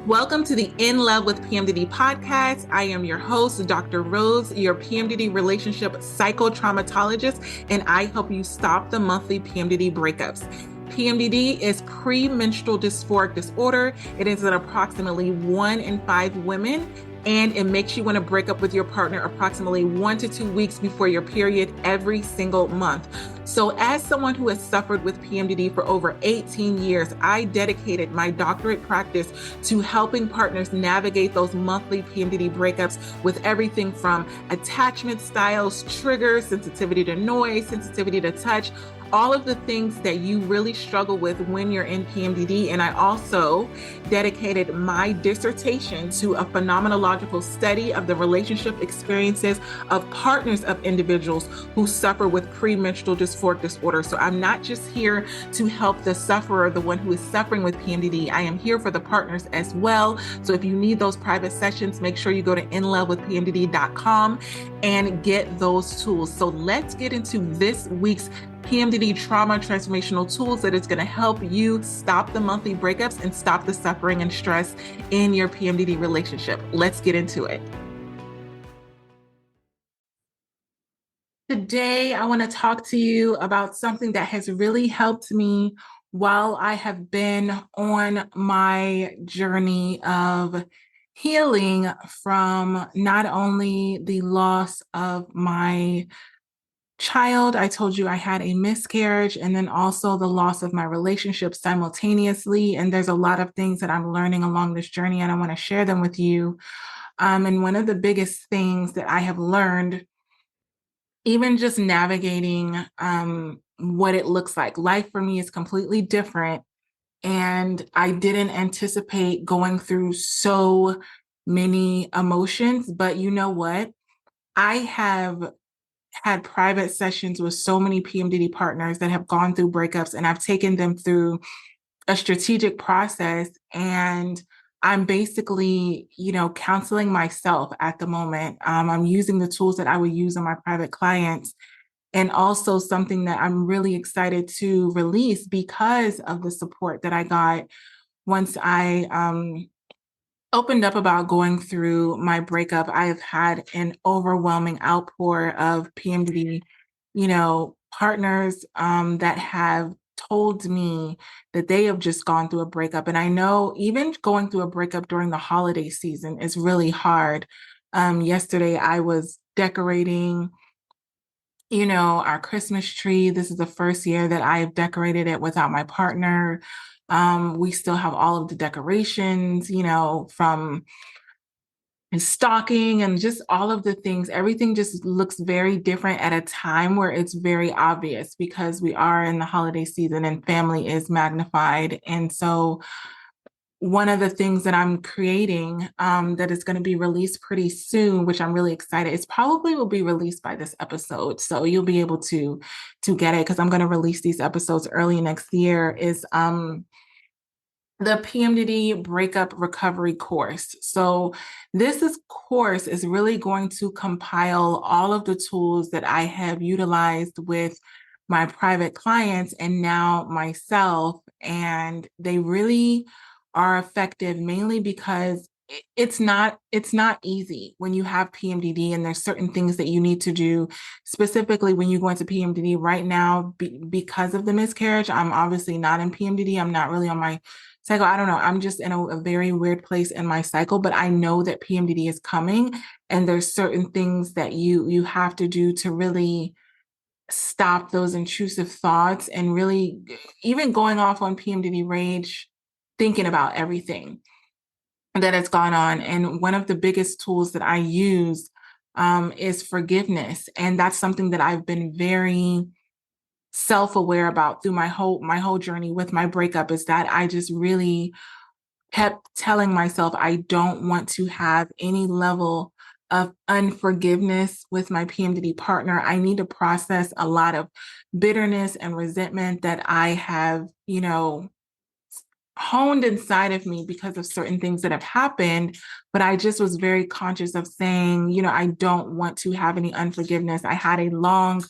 Welcome to the In Love with PMDD podcast. I am your host, Dr. Rose, your PMDD relationship psychotraumatologist, and I help you stop the monthly PMDD breakups. PMDD is premenstrual dysphoric disorder. It is in approximately 1 in 5 women, and it makes you want to break up with your partner approximately 1 to 2 weeks before your period every single month. So as someone who has suffered with PMDD for over 18 years, I dedicated my doctorate practice to helping partners navigate those monthly PMDD breakups with everything from attachment styles, triggers, sensitivity to noise, sensitivity to touch, all of the things that you really struggle with when you're in PMDD. And I also dedicated my dissertation to a phenomenological study of the relationship experiences of partners of individuals who suffer with premenstrual dysphoric disorder. So I'm not just here to help the sufferer, the one who is suffering with PMDD. I am here for the partners as well. So if you need those private sessions, make sure you go to inlovewithpmdd.com and get those tools. So let's get into this week's PMDD trauma transformational tools that is going to help you stop the monthly breakups and stop the suffering and stress in your PMDD relationship. Let's get into it. Today, I want to talk to you about something that has really helped me while I have been on my journey of healing from not only the loss of my child. I told you I had a miscarriage, and then also the loss of my relationship simultaneously. And there's a lot of things that I'm learning along this journey, and I want to share them with you. And one of the biggest things that I have learned, even just navigating what it looks like, life for me is completely different. And I didn't anticipate going through so many emotions, but you know what? I have had private sessions with so many PMDD partners that have gone through breakups, and I've taken them through a strategic process. And I'm basically, counseling myself at the moment. I'm using the tools that I would use on my private clients, and also something that I'm really excited to release because of the support that I got once I opened up about going through my breakup. I have had an overwhelming outpour of PMDD, partners that have told me that they have just gone through a breakup. And I know even going through a breakup during the holiday season is really hard. Yesterday, I was decorating, our Christmas tree. This is the first year that I have decorated it without my partner. We still have all of the decorations, from stocking and just all of the things. Everything just looks very different at a time where it's very obvious because we are in the holiday season and family is magnified. And so one of the things that I'm creating that is going to be released pretty soon, which I'm really excited, it's probably will be released by this episode. So you'll be able to get it because I'm going to release these episodes early next year, is the PMDD Breakup Recovery course. So course is really going to compile all of the tools that I have utilized with my private clients and now myself. And they really are effective mainly because it's not easy when you have PMDD, and there's certain things that you need to do specifically when you go into PMDD. Right now, because of the miscarriage, I'm obviously not in PMDD. I'm not really on my cycle. I don't know. I'm just in a very weird place in my cycle, but I know that PMDD is coming, and there's certain things that you have to do to really stop those intrusive thoughts and really even going off on PMDD rage, thinking about everything that has gone on. And one of the biggest tools that I use is forgiveness. And that's something that I've been very self-aware about through my whole journey with my breakup, is that I just really kept telling myself I don't want to have any level of unforgiveness with my PMDD partner. I need to process a lot of bitterness and resentment that I have, honed inside of me because of certain things that have happened. But I just was very conscious of saying, I don't want to have any unforgiveness. I had a long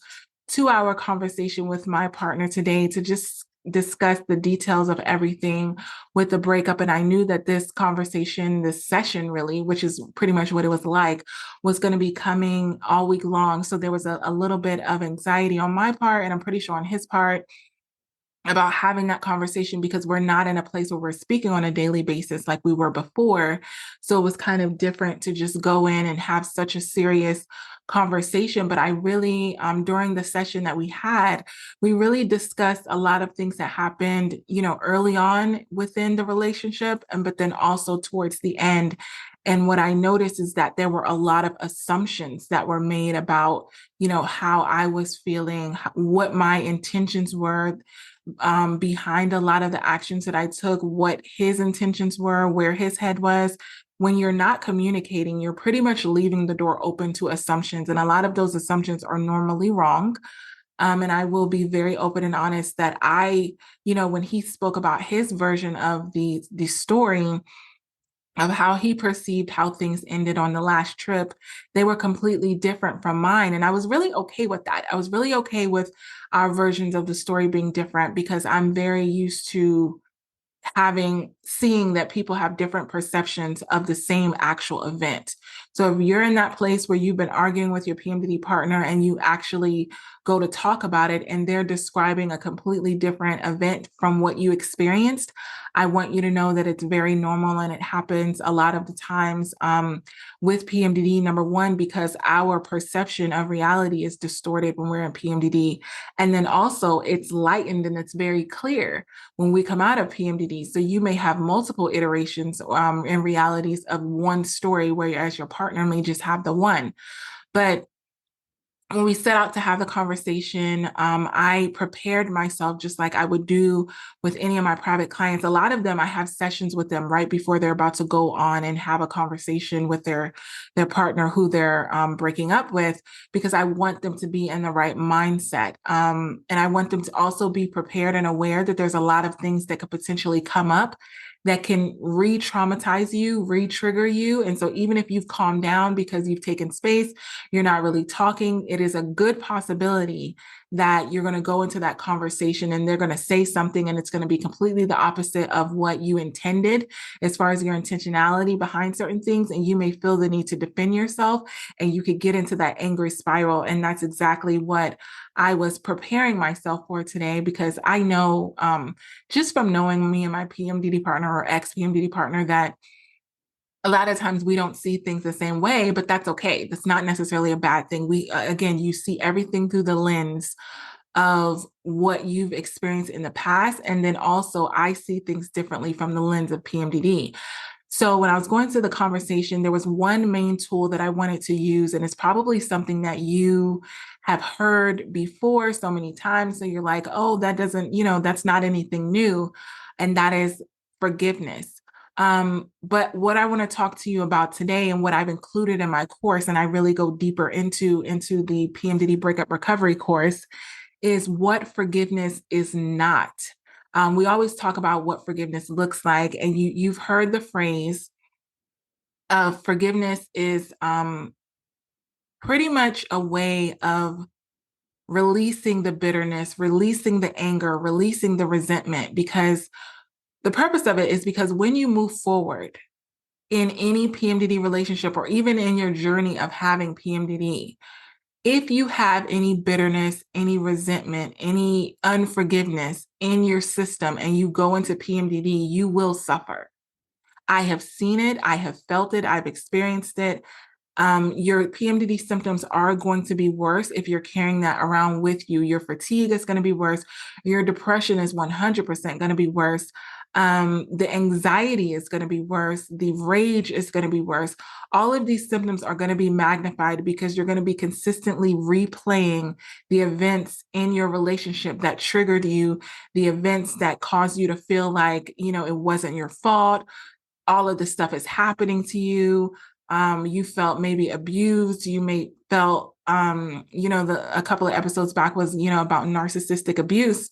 2-hour conversation with my partner today to just discuss the details of everything with the breakup. And I knew that this conversation, this session really, which is pretty much what it was going to be coming all week long. So there was a little bit of anxiety on my part, and I'm pretty sure on his part, about having that conversation, because we're not in a place where we're speaking on a daily basis like we were before. So it was kind of different to just go in and have such a serious conversation. But I really, during the session that we really discussed a lot of things that happened, early on within the relationship, but then also towards the end. And what I noticed is that there were a lot of assumptions that were made about, how I was feeling, what my intentions were, behind a lot of the actions that I took, what his intentions were, where his head was. When you're not communicating, you're pretty much leaving the door open to assumptions. And a lot of those assumptions are normally wrong. And I will be very open and honest that when he spoke about his version of the story, of how he perceived how things ended on the last trip, they were completely different from mine. And I was really okay with that. I was really okay with our versions of the story being different, because I'm very used to seeing that people have different perceptions of the same actual event. So if you're in that place where you've been arguing with your PMDD partner and you actually go to talk about it and they're describing a completely different event from what you experienced, I want you to know that it's very normal, and it happens a lot of the times with PMDD. Number one, because our perception of reality is distorted when we're in PMDD. And then also it's lightened and it's very clear when we come out of PMDD. So you may have multiple iterations and realities of one story, whereas your partner may just have the one. But when we set out to have the conversation, I prepared myself just like I would do with any of my private clients. A lot of them, I have sessions with them right before they're about to go on and have a conversation with their partner who they're breaking up with, because I want them to be in the right mindset. And I want them to also be prepared and aware that there's a lot of things that could potentially come up that can re-traumatize you, re-trigger you. And so even if you've calmed down because you've taken space, you're not really talking, it is a good possibility that you're going to go into that conversation and they're going to say something and it's going to be completely the opposite of what you intended as far as your intentionality behind certain things. And you may feel the need to defend yourself, and you could get into that angry spiral. And that's exactly what I was preparing myself for today, because I know just from knowing me and my PMDD partner or ex-PMDD partner that a lot of times we don't see things the same way, but that's okay. That's not necessarily a bad thing. Again, you see everything through the lens of what you've experienced in the past. And then also I see things differently from the lens of PMDD. So when I was going through the conversation, there was one main tool that I wanted to use, and it's probably something that you have heard before so many times. So you're like, oh, that's not anything new. And that is forgiveness. But what I want to talk to you about today, and what I've included in my course, and I really go deeper into the PMDD Breakup Recovery course, is what forgiveness is not. We always talk about what forgiveness looks like, and you've heard the phrase of forgiveness is pretty much a way of releasing the bitterness, releasing the anger, releasing the resentment, because the purpose of it is because when you move forward in any PMDD relationship, or even in your journey of having PMDD, if you have any bitterness, any resentment, any unforgiveness in your system and you go into PMDD, you will suffer. I have seen it. I have felt it. I've experienced it. Your PMDD symptoms are going to be worse if you're carrying that around with you. Your fatigue is going to be worse. Your depression is 100% going to be worse. The anxiety is going to be worse. The rage is going to be worse. All of these symptoms are going to be magnified because you're going to be consistently replaying the events in your relationship that triggered you, the events that caused you to feel like, it wasn't your fault. All of this stuff is happening to you. You felt maybe abused. You may felt, a couple of episodes back was, about narcissistic abuse.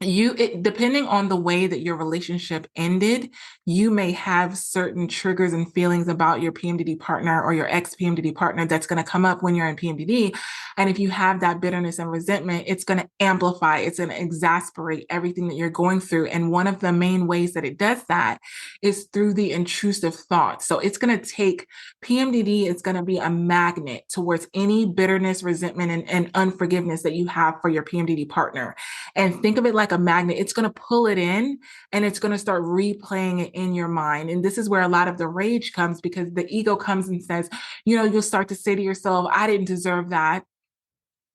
Depending on the way that your relationship ended, you may have certain triggers and feelings about your PMDD partner or your ex PMDD partner that's going to come up when you're in PMDD. And if you have that bitterness and resentment, it's going to amplify, it's going to exasperate everything that you're going through. And one of the main ways that it does that is through the intrusive thoughts. So it's going to take PMDD, it's going to be a magnet towards any bitterness, resentment, and unforgiveness that you have for your PMDD partner. And think of it like a magnet. It's going to pull it in and it's going to start replaying it in your mind. And this is where a lot of the rage comes, because the ego comes and says, you'll start to say to yourself, I didn't deserve that.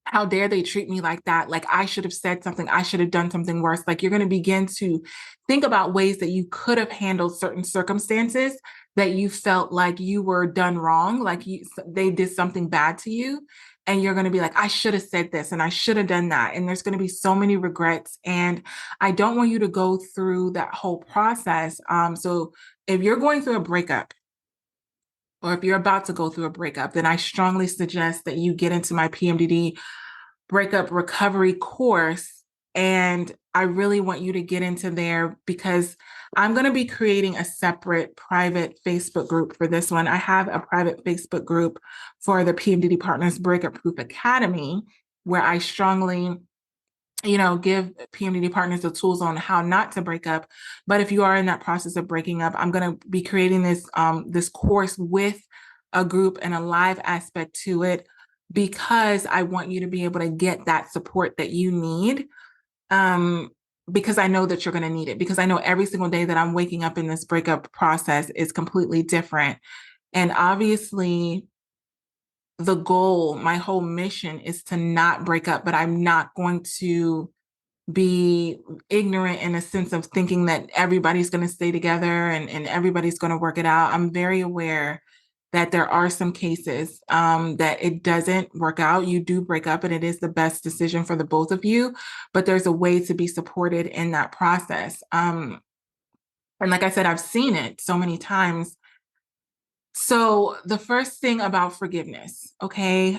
How dare they treat me like that? Like, I should have said something. I should have done something worse. Like, you're going to begin to think about ways that you could have handled certain circumstances that you felt like you were done wrong, like they did something bad to you. And you're going to be like, I should have said this and I should have done that. And there's going to be so many regrets. And I don't want you to go through that whole process. So if you're going through a breakup, or if you're about to go through a breakup, then I strongly suggest that you get into my PMDD Breakup Recovery course. And I really want you to get into there, because I'm going to be creating a separate private Facebook group for this one. I have a private Facebook group for the PMDD Partners Breakup Proof Academy, where I strongly give PMDD partners the tools on how not to break up. But if you are in that process of breaking up, I'm going to be creating this course with a group and a live aspect to it, because I want you to be able to get that support that you need. Because I know that you're going to need it, because I know every single day that I'm waking up in this breakup process is completely different. And obviously, the goal, my whole mission is to not break up, but I'm not going to be ignorant in a sense of thinking that everybody's going to stay together and everybody's going to work it out. I'm very aware that there are some cases that it doesn't work out. You do break up and it is the best decision for the both of you, but there's a way to be supported in that process. And like I said, I've seen it so many times. So the first thing about forgiveness, okay?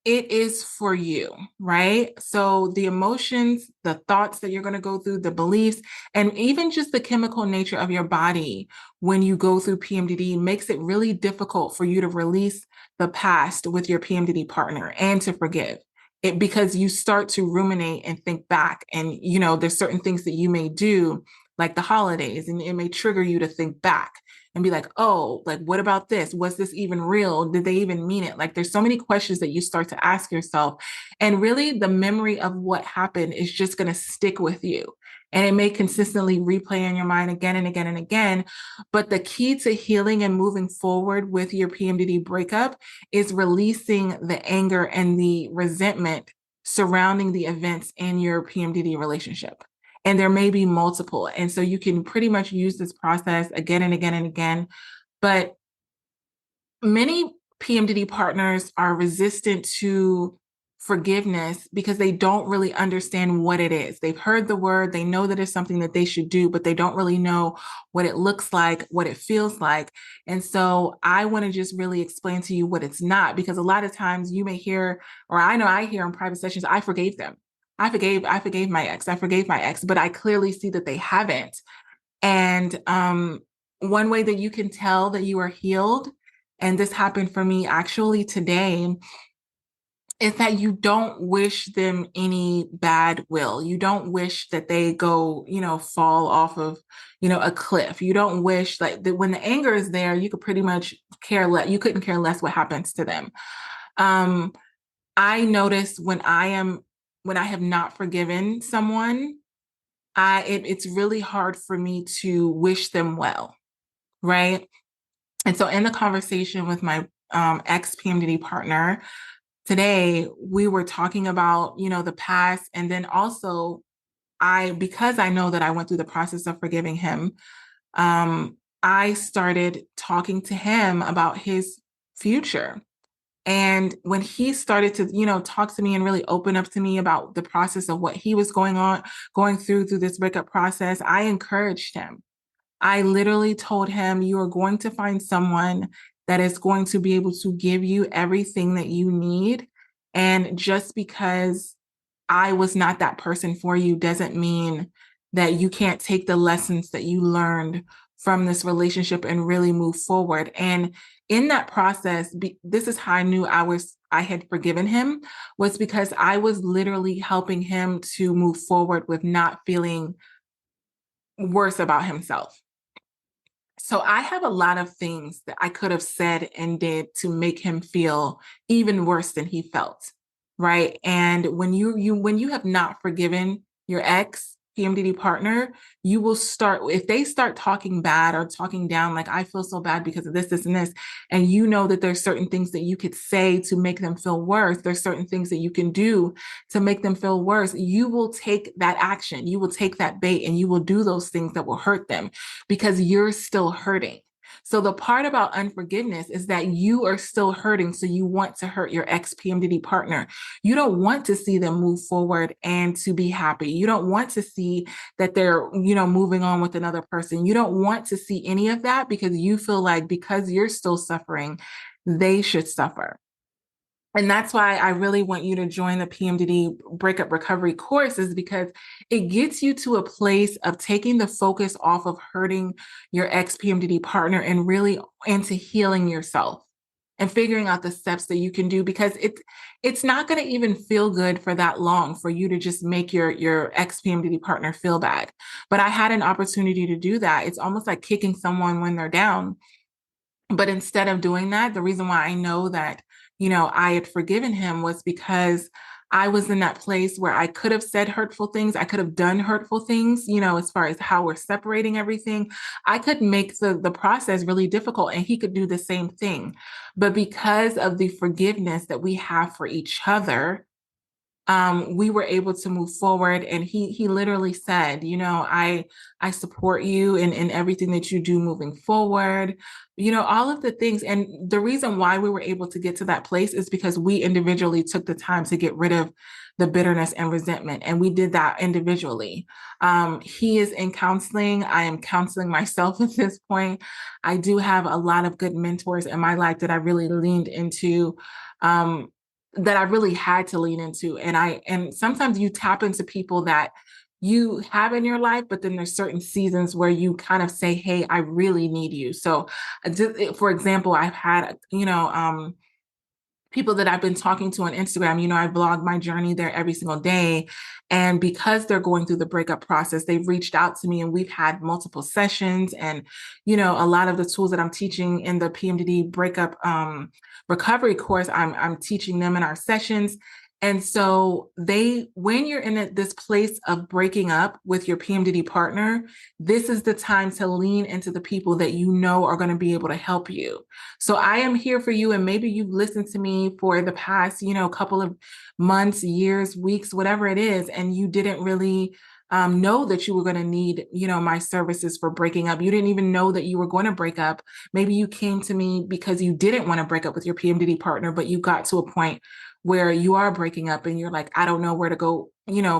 It is for you, right? So the emotions, the thoughts that you're going to go through, the beliefs, and even just the chemical nature of your body when you go through PMDD makes it really difficult for you to release the past with your PMDD partner and to forgive it, because you start to ruminate and think back. And, there's certain things that you may do, like the holidays, and it may trigger you to think back and be like, oh, like, what about this? Was this even real? Did they even mean it? Like, there's so many questions that you start to ask yourself. And really, the memory of what happened is just going to stick with you. And it may consistently replay in your mind again and again and again. But the key to healing and moving forward with your PMDD breakup is releasing the anger and the resentment surrounding the events in your PMDD relationship. And there may be multiple. And so you can pretty much use this process again and again and again. But many PMDD partners are resistant to forgiveness because they don't really understand what it is. They've heard the word, they know that it's something that they should do, but they don't really know what it looks like, what it feels like. And so I want to just really explain to you what it's not, because a lot of times you may hear, or I know I hear in private sessions, I forgave them. I forgave my ex. I forgave my ex, but I clearly see that they haven't. And one way that you can tell that you are healed, and this happened for me actually today, is that you don't wish them any bad will. You don't wish that they go, fall off of, a cliff. You don't wish, like, that when the anger is there, you could pretty much care less. You couldn't care less what happens to them. I notice when I have not forgiven someone, it's really hard for me to wish them well, right? And so in the conversation with my ex PMDD partner today, we were talking about, the past. And then also because I know that I went through the process of forgiving him, I started talking to him about his future. And when he started to, talk to me and really open up to me about the process of what he was going through this breakup process, I encouraged him. I literally told him, you are going to find someone that is going to be able to give you everything that you need. And just because I was not that person for you doesn't mean that you can't take the lessons that you learned from this relationship and really move forward. And in that process, this is how I knew I had forgiven him, was because I was literally helping him to move forward with not feeling worse about himself. So I have a lot of things that I could have said and did to make him feel even worse than he felt, right? And when you have not forgiven your ex PMDD partner, you will start, if they start talking bad or talking down, like, I feel so bad because of this, and this, and you know that there's certain things that you could say to make them feel worse. There's certain things that you can do to make them feel worse. You will take that action. You will take that bait and you will do those things that will hurt them because you're still hurting. So the part about unforgiveness is that you are still hurting. So you want to hurt your ex PMDD partner. You don't want to see them move forward and to be happy. You don't want to see that they're, moving on with another person. You don't want to see any of that because you feel like because you're still suffering, they should suffer. And that's why I really want you to join the PMDD Breakup Recovery course, is because it gets you to a place of taking the focus off of hurting your ex PMDD partner and really into healing yourself and figuring out the steps that you can do, because it's not going to even feel good for that long for you to just make your ex PMDD partner feel bad. But I had an opportunity to do that. It's almost like kicking someone when they're down. But instead of doing that, the reason why I know that, I had forgiven him was because I was in that place where I could have said hurtful things. I could have done hurtful things, as far as how we're separating everything. I could make the process really difficult and he could do the same thing. But because of the forgiveness that we have for each other, we were able to move forward. And he literally said, I support you in everything that you do moving forward, all of the things. And the reason why we were able to get to that place is because we individually took the time to get rid of the bitterness and resentment. And we did that individually. He is in counseling. I am counseling myself at this point. I do have a lot of good mentors in my life that I really leaned into. That I really had to lean into. And sometimes you tap into people that you have in your life, but then there's certain seasons where you kind of say, hey, I really need you. So for example, I've had, people that I've been talking to on Instagram, I vlog my journey there every single day. And because they're going through the breakup process, they've reached out to me and we've had multiple sessions. And, a lot of the tools that I'm teaching in the PMDD Breakup Recovery course, I'm teaching them in our sessions. And so when you're in this place of breaking up with your PMDD partner, this is the time to lean into the people that are going to be able to help you. So I am here for you. And maybe you've listened to me for the past, couple of months, years, weeks, whatever it is, and you didn't really know that you were going to need, my services for breaking up. You didn't even know that you were going to break up. Maybe you came to me because you didn't want to break up with your PMDD partner, but you got to a point where you are breaking up and you're like, I don't know where to go,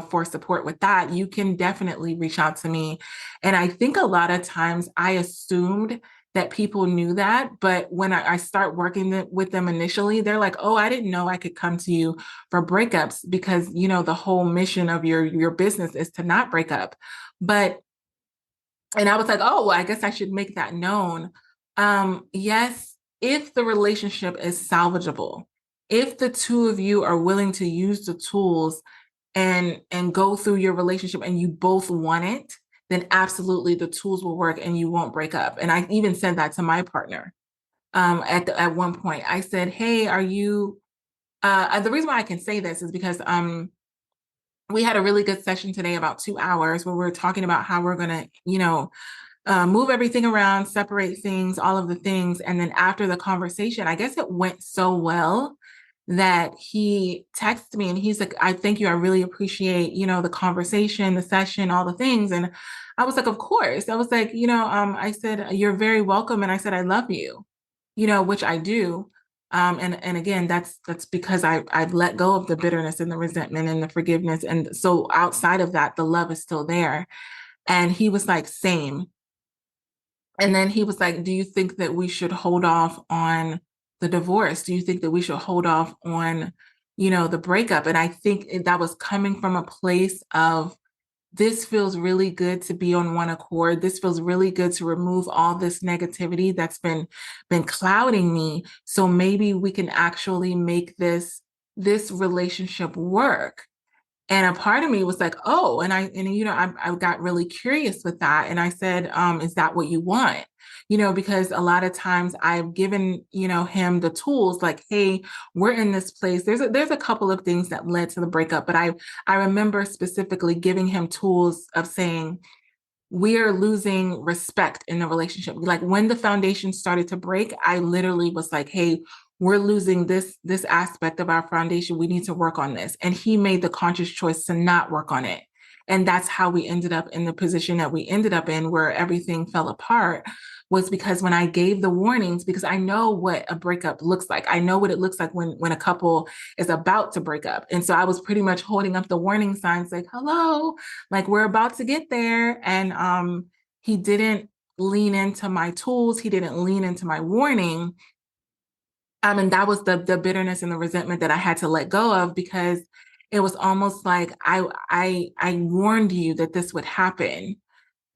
for support with that. You can definitely reach out to me. And I think a lot of times I assumed that people knew that. But when I start working with them initially, they're like, oh, I didn't know I could come to you for breakups because, the whole mission of your business is to not break up. And I was like, oh, well, I guess I should make that known. Yes, if the relationship is salvageable, if the two of you are willing to use the tools and go through your relationship and you both want it, then absolutely the tools will work and you won't break up. And I even said that to my partner at one point. I said, hey, are you, the reason why I can say this is because we had a really good session today, about 2 hours, where we're talking about how we're going to, move everything around, separate things, all of the things. And then after the conversation, I guess it went so well that he texted me and he's like, I thank you. I really appreciate, the conversation, the session, all the things. And I was like, of course. I was like, I said, you're very welcome. And I said, I love you, which I do. And again, that's because I've let go of the bitterness and the resentment and the forgiveness. And so outside of that, the love is still there. And he was like, same. And then he was like, do you think that we should hold off on the divorce? Do you think that we should hold off on, the breakup. And I think that was coming from a place of, this feels really good to be on one accord. This feels really good to remove all this negativity that's been clouding me. So maybe we can actually make this relationship work. And a part of me was like, oh, I got really curious with that. And I said, is that what you want? Because a lot of times I've given, him the tools like, hey, we're in this place. There's a couple of things that led to the breakup, but I remember specifically giving him tools of saying, we are losing respect in the relationship. Like when the foundation started to break, I literally was like, hey, we're losing this aspect of our foundation. We need to work on this. And he made the conscious choice to not work on it. And that's how we ended up in the position that we ended up in, where everything fell apart, was because when I gave the warnings, because I know what a breakup looks like. I know what it looks like when a couple is about to break up. And so I was pretty much holding up the warning signs like, hello, like we're about to get there. And he didn't lean into my tools. He didn't lean into my warning. And that was the bitterness and the resentment that I had to let go of, because it was almost like I warned you that this would happen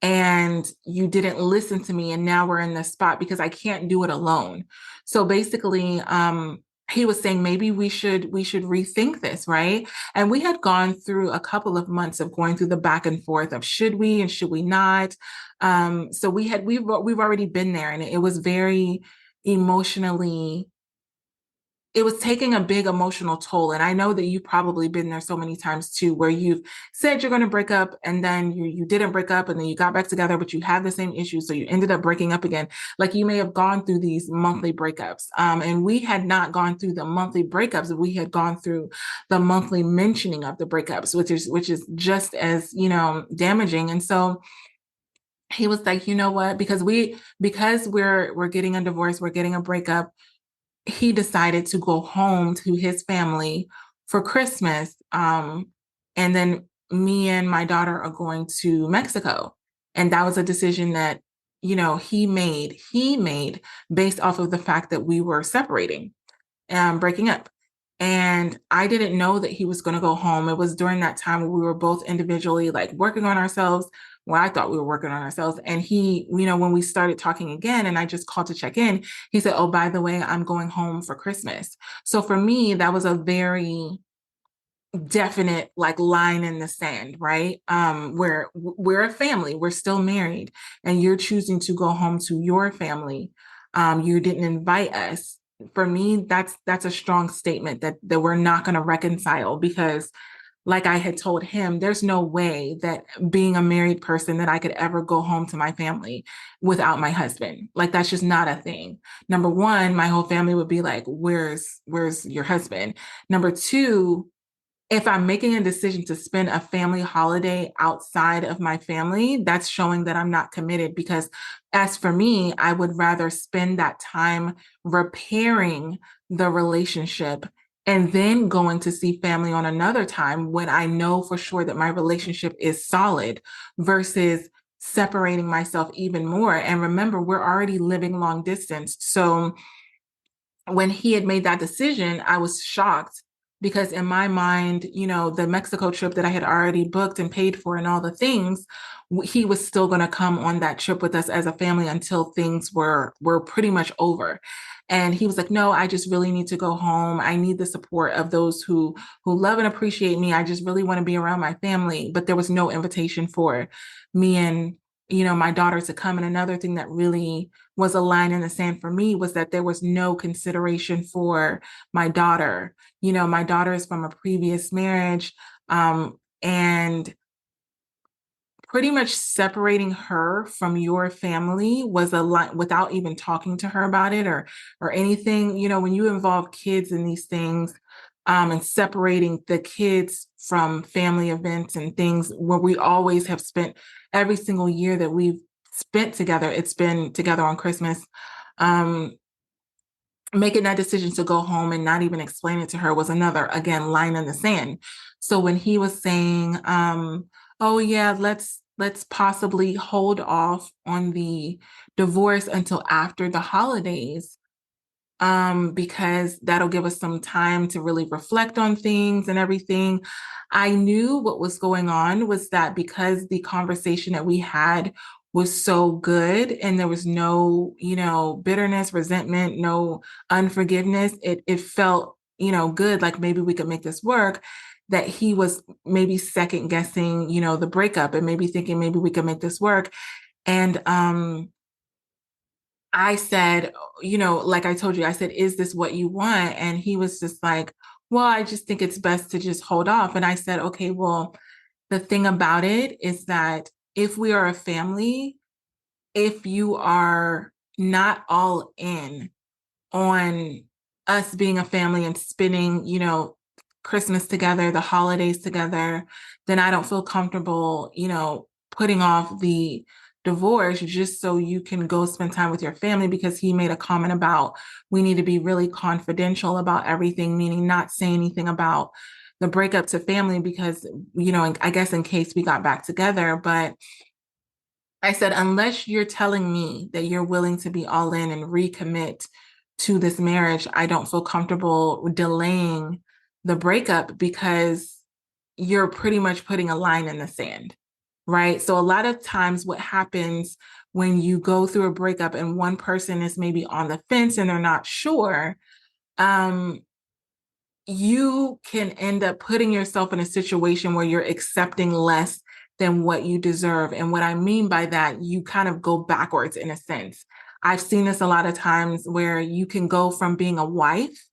and you didn't listen to me, and now we're in this spot because I can't do it alone. So basically, he was saying maybe we should rethink this, right? And we had gone through a couple of months of going through the back and forth of should we and should we not. So we've already been there, and it was very emotionally, it was taking a big emotional toll. And I know that you've probably been there so many times too, where you've said you're going to break up and then you didn't break up and then you got back together, but you have the same issues. So you ended up breaking up again. Like you may have gone through these monthly breakups. And we had not gone through the monthly breakups. We had gone through the monthly mentioning of the breakups, which is just as, damaging. And so he was like, you know what, because we're getting a divorce, we're getting a breakup, he decided to go home to his family for Christmas. And then me and my daughter are going to Mexico. And that was a decision that, he made based off of the fact that we were separating and breaking up. And I didn't know that he was going to go home. It was during that time where we were both individually like working on ourselves. Well, I thought we were working on ourselves. And he, when we started talking again and I just called to check in, he said, oh, by the way, I'm going home for Christmas. So for me, that was a very definite like line in the sand, right? Where we're a family, we're still married, and you're choosing to go home to your family. You didn't invite us. For me, that's a strong statement that we're not going to reconcile, because like I had told him, there's no way that being a married person that I could ever go home to my family without my husband. Like that's just not a thing. Number one, my whole family would be like, where's your husband? Number two, if I'm making a decision to spend a family holiday outside of my family, that's showing that I'm not committed. Because as for me, I would rather spend that time repairing the relationship and then going to see family on another time when I know for sure that my relationship is solid, versus separating myself even more. And remember, we're already living long distance. So when he had made that decision, I was shocked, because in my mind, the Mexico trip that I had already booked and paid for and all the things, he was still going to come on that trip with us as a family until things were pretty much over. And he was like, no, I just really need to go home. I need the support of those who love and appreciate me. I just really want to be around my family. But there was no invitation for me and, my daughter to come. And another thing that really was a line in the sand for me was that there was no consideration for my daughter. My daughter is from a previous marriage. And pretty much separating her from your family was a lot, without even talking to her about it or anything. When you involve kids in these things, and separating the kids from family events and things where we always have spent every single year that we've spent together, it's been together on Christmas. Making that decision to go home and not even explain it to her was another, again, line in the sand. So when he was saying, oh yeah, let's possibly hold off on the divorce until after the holidays, because that'll give us some time to really reflect on things and everything. I knew what was going on was that because the conversation that we had was so good and there was no, bitterness, resentment, no unforgiveness, it felt, good, like maybe we could make this work, that he was maybe second guessing, the breakup and maybe thinking maybe we could make this work. And I said, like I told you, I said, is this what you want? And he was just like, well, I just think it's best to just hold off. And I said, okay, well, the thing about it is that if we are a family, if you are not all in on us being a family and spending, Christmas together, the holidays together, then I don't feel comfortable, putting off the divorce just so you can go spend time with your family, because he made a comment about we need to be really confidential about everything, meaning not say anything about the breakup to family because, I guess in case we got back together. But I said, unless you're telling me that you're willing to be all in and recommit to this marriage, I don't feel comfortable delaying the breakup because you're pretty much putting a line in the sand, right? So a lot of times what happens when you go through a breakup and one person is maybe on the fence and they're not sure, um, you can end up putting yourself in a situation where you're accepting less than what you deserve. And what I mean by that, you kind of go backwards in a sense. I've seen this a lot of times where you can go from being a wife,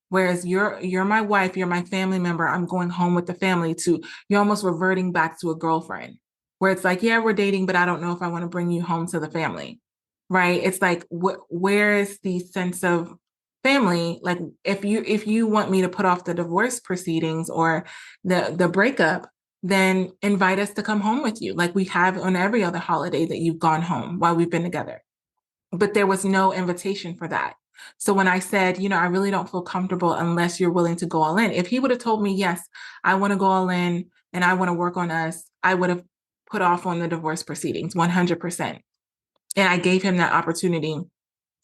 whereas you're my wife, you're my family member, I'm going home with the family, to you're almost reverting back to a girlfriend, where it's like, yeah, we're dating, but I don't know if I want to bring you home to the family. Right? It's like, where is the sense of family? Like, if you want me to put off the divorce proceedings or the breakup, then invite us to come home with you, like we have on every other holiday that you've gone home while we've been together. But there was no invitation for that. So when I said, I really don't feel comfortable unless you're willing to go all in. If he would have told me, yes, I want to go all in and I want to work on us, I would have put off on the divorce proceedings 100%. And I gave him that opportunity.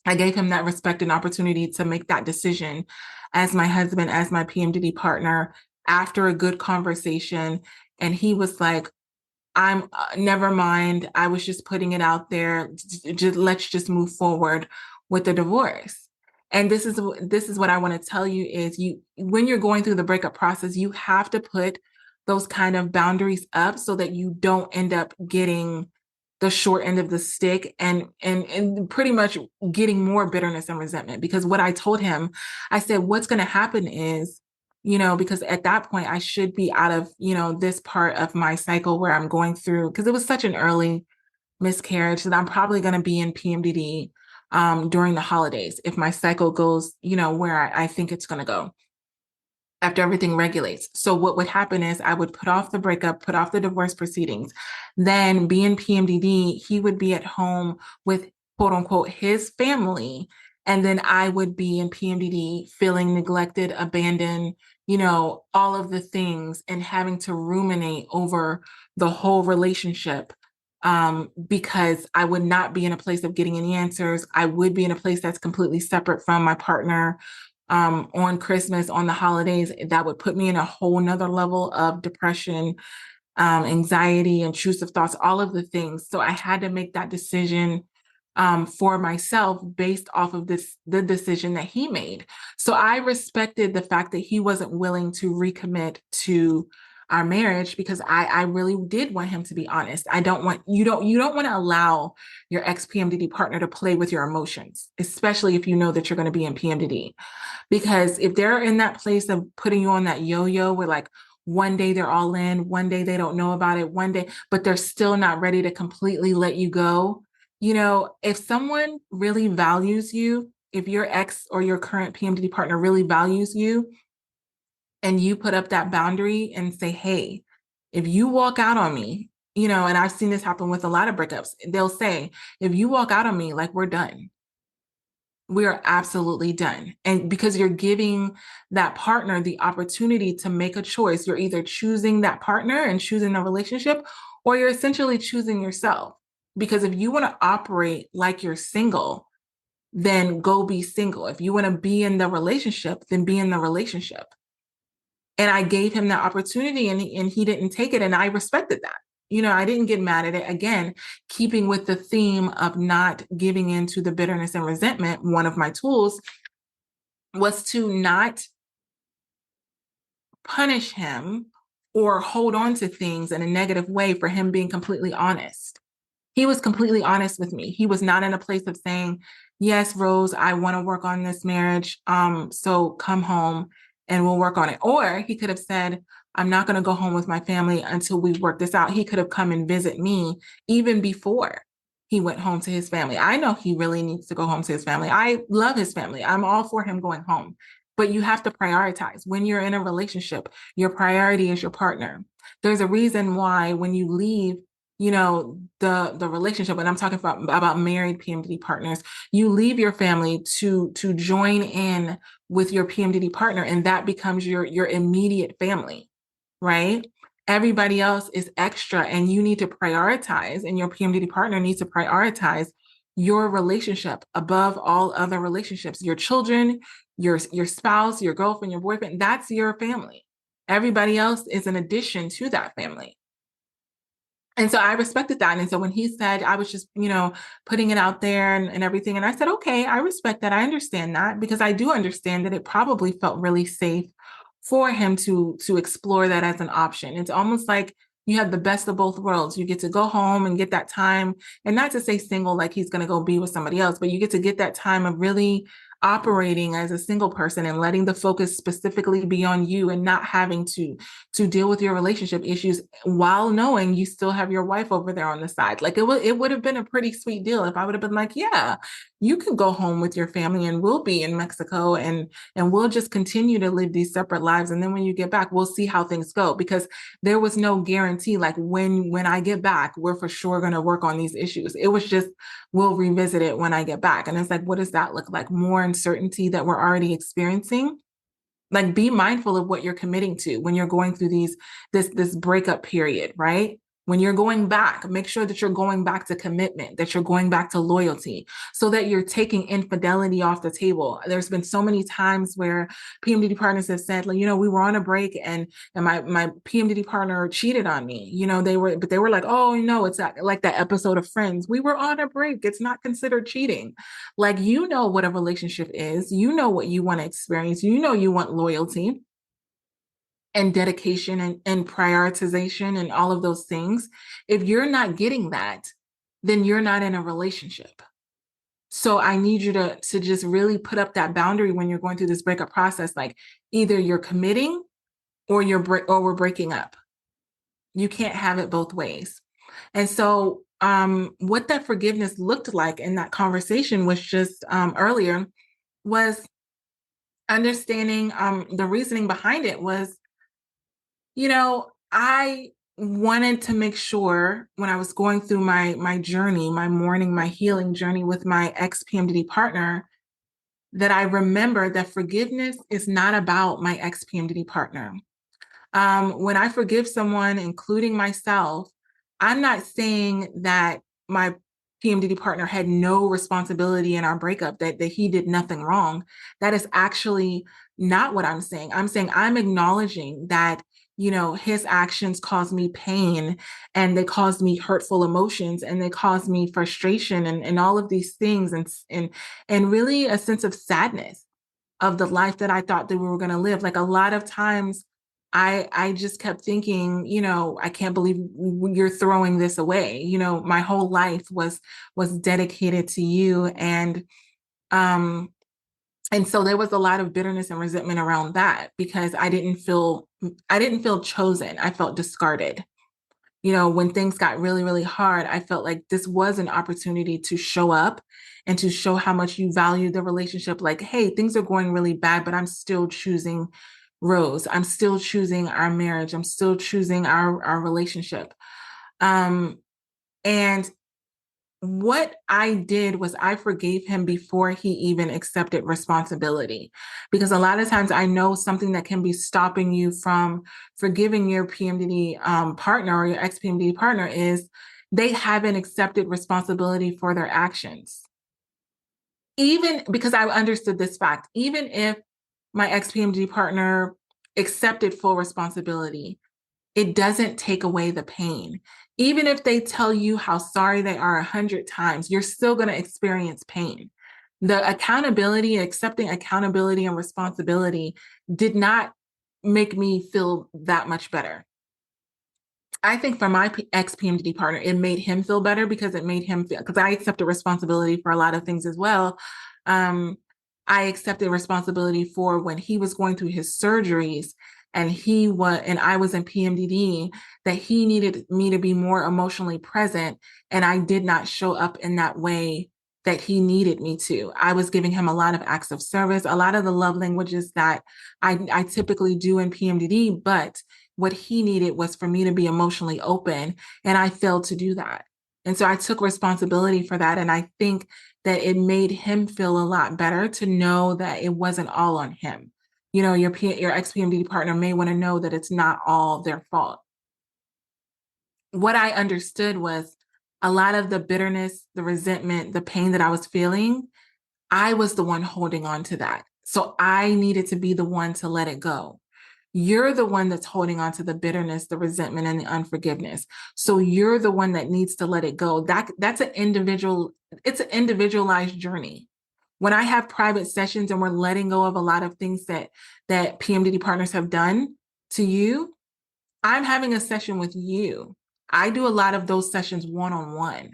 I gave him that respect and opportunity to make that decision as my husband, as my PMDD partner, after a good conversation. And he was like, I'm never mind. I was just putting it out there. Let's just move forward with the divorce. And this is what I want to tell you is, when you're going through the breakup process, you have to put those kind of boundaries up so that you don't end up getting the short end of the stick and pretty much getting more bitterness and resentment. Because what I told him, I said, what's going to happen is, because at that point I should be out of, this part of my cycle where I'm going through, because it was such an early miscarriage that I'm probably going to be in PMDD during the holidays if my cycle goes, where I think it's going to go after everything regulates. So what would happen is I would put off the breakup, put off the divorce proceedings, then be in PMDD. He would be at home with quote unquote his family. And then I would be in PMDD feeling neglected, abandoned, all of the things, and having to ruminate over the whole relationship, because I would not be in a place of getting any answers. I would be in a place that's completely separate from my partner, on Christmas, on the holidays. That would put me in a whole nother level of depression, anxiety, intrusive thoughts, all of the things. So I had to make that decision for myself based off of the decision that he made. So I respected the fact that he wasn't willing to recommit to our marriage, because I really did want him to be honest. You don't want to allow your ex PMDD partner to play with your emotions, especially if you know that you're going to be in PMDD. Because if they're in that place of putting you on that yo-yo where, like, one day they're all in, one day they don't know about it, one day, but they're still not ready to completely let you go. If someone really values you, if your ex or your current PMDD partner really values you, and you put up that boundary and say, hey, if you walk out on me, and I've seen this happen with a lot of breakups, they'll say, if you walk out on me, like, we're done. We are absolutely done. And because you're giving that partner the opportunity to make a choice, you're either choosing that partner and choosing the relationship, or you're essentially choosing yourself. Because if you want to operate like you're single, then go be single. If you want to be in the relationship, then be in the relationship. And I gave him that opportunity, and he didn't take it. And I respected that. I didn't get mad at it. Again, keeping with the theme of not giving in to the bitterness and resentment, one of my tools was to not punish him or hold on to things in a negative way for him being completely honest. He was completely honest with me. He was not in a place of saying, yes, Rose, I want to work on this marriage. So come home and we'll work on it. Or he could have said, I'm not going to go home with my family until we work this out. He could have come and visit me even before he went home to his family. I know he really needs to go home to his family. I love his family. I'm all for him going home. But you have to prioritize. When you're in a relationship, your priority is your partner. There's a reason why when you leave, the relationship, and I'm talking about married PMDD partners, you leave your family to join in with your PMDD partner, and that becomes your immediate family, right? Everybody else is extra, and you need to prioritize, and your PMDD partner needs to prioritize your relationship above all other relationships. Your children, your spouse, your girlfriend, your boyfriend, that's your family. Everybody else is an addition to that family. And so I respected that. And so when he said, I was just, putting it out there and everything. And I said, okay, I respect that. I understand that, because I do understand that it probably felt really safe for him to explore that as an option. It's almost like you have the best of both worlds. You get to go home and get that time, and not to say single, like he's going to go be with somebody else, but you get to get that time of really operating as a single person and letting the focus specifically be on you, and not having to deal with your relationship issues while knowing you still have your wife over there on the side. Like it would have been a pretty sweet deal if I would have been like, yeah, you can go home with your family and we'll be in Mexico, and we'll just continue to live these separate lives, and then when you get back, we'll see how things go. Because there was no guarantee like when I get back, we're for sure going to work on these issues. It was just, we'll revisit it when I get back. And it's like, what does that look like? More uncertainty that we're already experiencing. Like, be mindful of what you're committing to when you're going through this breakup period, right? When you're going back, make sure that you're going back to commitment, that you're going back to loyalty, so that you're taking infidelity off the table. There's been so many times where PMDD partners have said, like, we were on a break, and my PMDD partner cheated on me. They were like, oh no, it's like that episode of Friends. We were on a break. It's not considered cheating. Like, what a relationship is. You know what you want to experience. You want loyalty and dedication and prioritization and all of those things. If you're not getting that, then you're not in a relationship. So I need you to just really put up that boundary when you're going through this breakup process. Like, either you're committing or we're breaking up. You can't have it both ways. And so what that forgiveness looked like in that conversation was just earlier was understanding the reasoning behind it was, I wanted to make sure when I was going through my journey, my healing journey with my ex PMDD partner, that I remembered that forgiveness is not about my ex PMDD partner. When I forgive someone, including myself, I'm not saying that my PMDD partner had no responsibility in our breakup, that he did nothing wrong. That is actually not what I'm saying. I'm saying I'm acknowledging that, his actions caused me pain, and they caused me hurtful emotions, and they caused me frustration, and all of these things, and really a sense of sadness of the life that I thought that we were going to live. Like, a lot of times I just kept thinking, I can't believe you're throwing this away. My whole life was dedicated to you. And so there was a lot of bitterness and resentment around that, because I didn't feel chosen. I felt discarded. When things got really, really hard, I felt like this was an opportunity to show up and to show how much you value the relationship. Like, hey, things are going really bad, but I'm still choosing Rose. I'm still choosing our marriage. I'm still choosing our relationship. And what I did was I forgave him before he even accepted responsibility. Because a lot of times I know something that can be stopping you from forgiving your PMDD partner or your ex-PMDD partner is they haven't accepted responsibility for their actions. even because I understood this fact, even if my ex-PMD partner accepted full responsibility, it doesn't take away the pain. Even if they tell you how sorry they are 100 times, you're still going to experience pain. The accountability, accepting accountability and responsibility did not make me feel that much better. I think for my ex-PMDD partner, it made him feel better because it made him feel, because I accepted responsibility for a lot of things as well. Um, I accepted responsibility for when he was going through his surgeries and I was in PMDD, that he needed me to be more emotionally present. And I did not show up in that way that he needed me to. I was giving him a lot of acts of service, a lot of the love languages that I typically do in PMDD, but what he needed was for me to be emotionally open, and I failed to do that. And so I took responsibility for that. And I think that it made him feel a lot better to know that it wasn't all on him. You know, your ex-PMDD partner may want to know that it's not all their fault. What I understood was a lot of the bitterness, the resentment, the pain that I was feeling, I was the one holding on to that. So I needed to be the one to let it go. You're the one that's holding on to the bitterness, the resentment, and the unforgiveness. So you're the one that needs to let it go. That's it's an individualized journey. When I have private sessions and we're letting go of a lot of things that PMDD partners have done to you, I'm having a session with you. I do a lot of those sessions one-on-one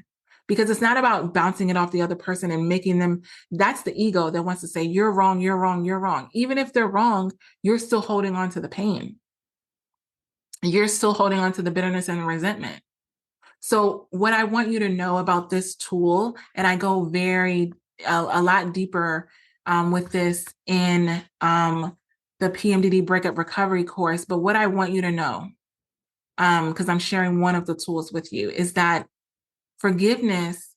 because it's not about bouncing it off the other person and making them, that's the ego that wants to say, you're wrong, you're wrong, you're wrong. Even if they're wrong, you're still holding on to the pain. You're still holding on to the bitterness and the resentment. So what I want you to know about this tool, and I go a lot deeper with this in the PMDD Breakup Recovery course, but what I want you to know, because I'm sharing one of the tools with you, is that forgiveness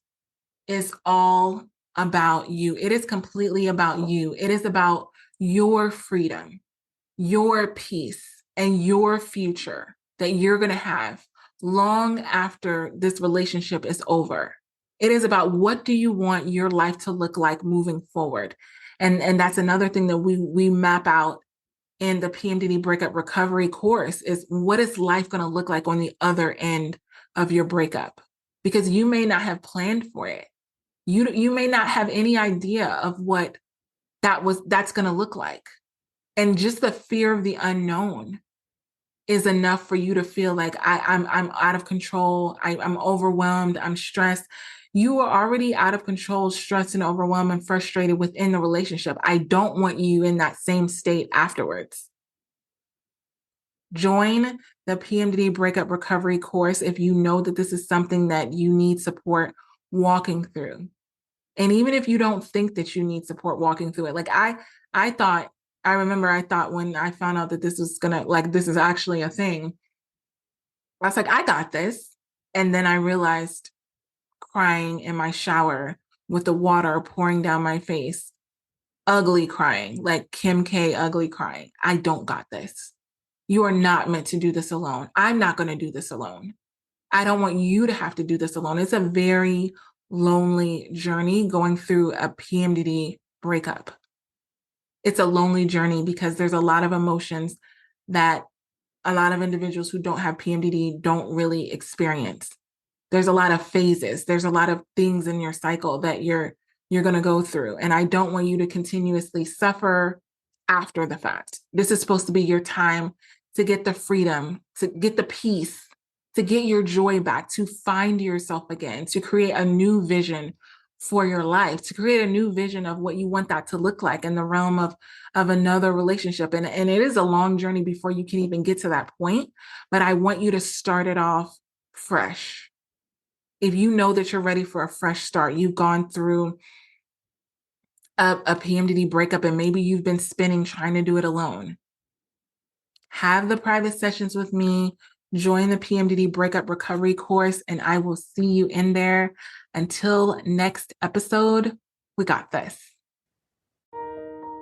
is all about you. It is completely about you. It is about your freedom, your peace, and your future that you're going to have long after this relationship is over. It is about what do you want your life to look like moving forward. And that's another thing that we map out in the PMDD Breakup Recovery course is what is life going to look like on the other end of your breakup? Because you may not have planned for it. You may not have any idea of what that's going to look like. And just the fear of the unknown is enough for you to feel like I'm out of control. I'm overwhelmed. I'm stressed. You are already out of control, stressed and overwhelmed and frustrated within the relationship. I don't want you in that same state afterwards. Join the PMDD Breakup Recovery course if you know that this is something that you need support walking through. And even if you don't think that you need support walking through it, like I remember I thought when I found out that this is actually a thing, I was like, I got this. And then I realized crying in my shower with the water pouring down my face, ugly crying, like Kim K ugly crying. I don't got this. You are not meant to do this alone. I'm not going to do this alone. I don't want you to have to do this alone. It's a very lonely journey going through a PMDD breakup. It's a lonely journey because there's a lot of emotions that a lot of individuals who don't have PMDD don't really experience. There's a lot of phases. There's a lot of things in your cycle that you're going to go through. And I don't want you to continuously suffer after the fact. This is supposed to be your time to get the freedom, to get the peace, to get your joy back, to find yourself again, to create a new vision for your life, to create a new vision of what you want that to look like in the realm of another relationship. And it is a long journey before you can even get to that point, but I want you to start it off fresh. If you know that you're ready for a fresh start, you've gone through a PMDD breakup and maybe you've been spinning trying to do it alone, have the private sessions with me, join the PMDD Breakup Recovery course, and I will see you in there. Until next episode, we got this.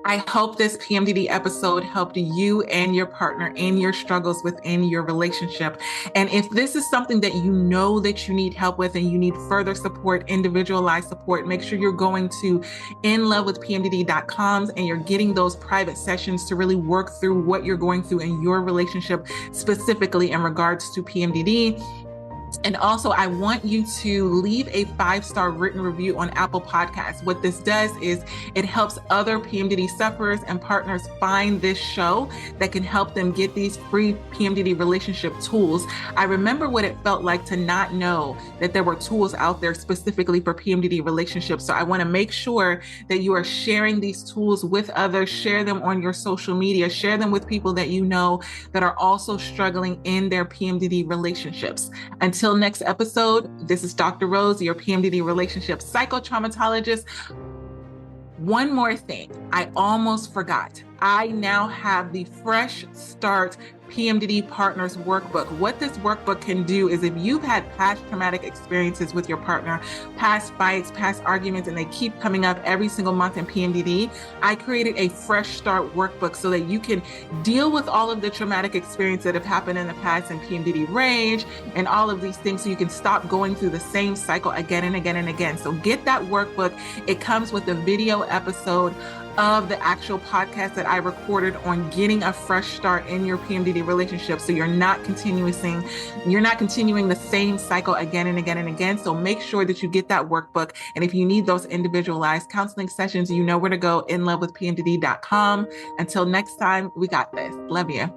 I hope this PMDD episode helped you and your partner in your struggles within your relationship. And if this is something that you know that you need help with and you need further support, individualized support, make sure you're going to inlovewithpmdd.com and you're getting those private sessions to really work through what you're going through in your relationship, specifically in regards to PMDD. And also, I want you to leave a 5-star written review on Apple Podcasts. What this does is it helps other PMDD sufferers and partners find this show that can help them get these free PMDD relationship tools. I remember what it felt like to not know that there were tools out there specifically for PMDD relationships. So I want to make sure that you are sharing these tools with others, share them on your social media, share them with people that you know that are also struggling in their PMDD relationships. Until next episode, this is Dr. Rose, your PMDD relationship psychotraumatologist. One more thing, I almost forgot. I now have the Fresh Start PMDD Partners Workbook. What this workbook can do is if you've had past traumatic experiences with your partner, past fights, past arguments, and they keep coming up every single month in PMDD, I created a Fresh Start Workbook so that you can deal with all of the traumatic experiences that have happened in the past in PMDD rage and all of these things so you can stop going through the same cycle again and again and again. So get that workbook. It comes with a video episode of the actual podcast that I recorded on getting a fresh start in your PMDD relationship. So you're not continuing the same cycle again and again and again. So make sure that you get that workbook. And if you need those individualized counseling sessions, you know where to go, inlovewithpmdd.com. Until next time, we got this. Love you.